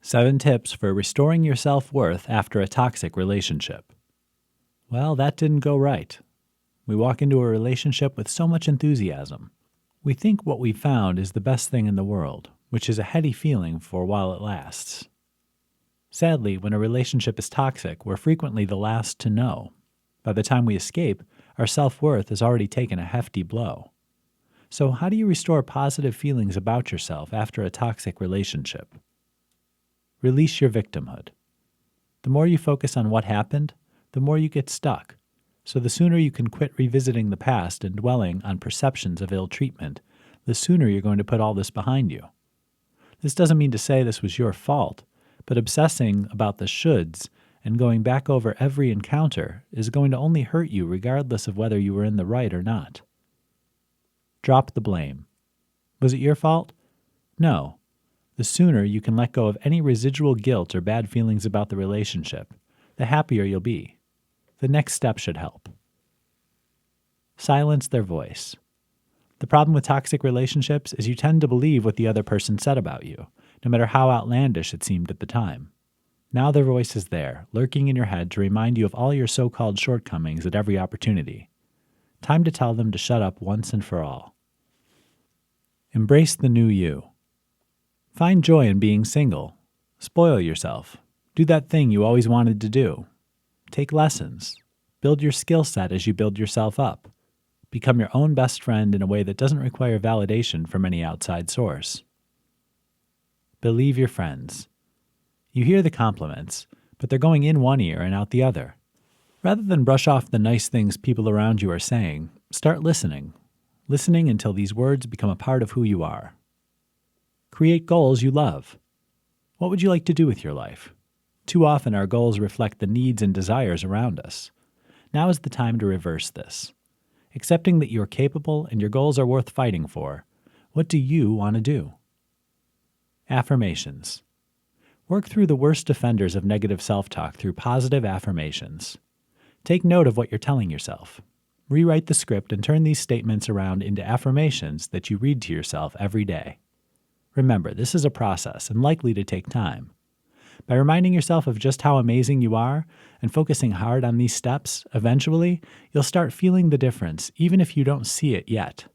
7 tips for restoring your self-worth after a toxic relationship. Well, that didn't go right. We walk into a relationship with so much enthusiasm. We think what we found is the best thing in the world, which is a heady feeling for while it lasts. Sadly, when a relationship is toxic, we're frequently the last to know. By the time we escape, our self-worth has already taken a hefty blow. So how do you restore positive feelings about yourself after a toxic relationship? Release your victimhood. The more you focus on what happened, the more you get stuck. So the sooner you can quit revisiting the past and dwelling on perceptions of ill treatment, the sooner you're going to put all this behind you. This doesn't mean to say this was your fault, but obsessing about the shoulds and going back over every encounter is going to only hurt you regardless of whether you were in the right or not. Drop the blame. Was it your fault? No. The sooner you can let go of any residual guilt or bad feelings about the relationship, the happier you'll be. The next step should help. Silence their voice. The problem with toxic relationships is you tend to believe what the other person said about you, no matter how outlandish it seemed at the time. Now their voice is there, lurking in your head to remind you of all your so-called shortcomings at every opportunity. Time to tell them to shut up once and for all. Embrace the new you. Find joy in being single. Spoil yourself. Do that thing you always wanted to do. Take lessons. Build your skill set as you build yourself up. Become your own best friend in a way that doesn't require validation from any outside source. Believe your friends. You hear the compliments, but they're going in one ear and out the other. Rather than brush off the nice things people around you are saying, start listening. Listening until these words become a part of who you are. Create goals you love. What would you like to do with your life? Too often our goals reflect the needs and desires around us. Now is the time to reverse this. Accepting that you're capable and your goals are worth fighting for. What do you want to do? Affirmations. Work through the worst offenders of negative self-talk through positive affirmations. Take note of what you're telling yourself. Rewrite the script and turn these statements around into affirmations that you read to yourself every day. Remember, this is a process and likely to take time. By reminding yourself of just how amazing you are and focusing hard on these steps, eventually, you'll start feeling the difference even if you don't see it yet.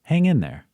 Hang in there.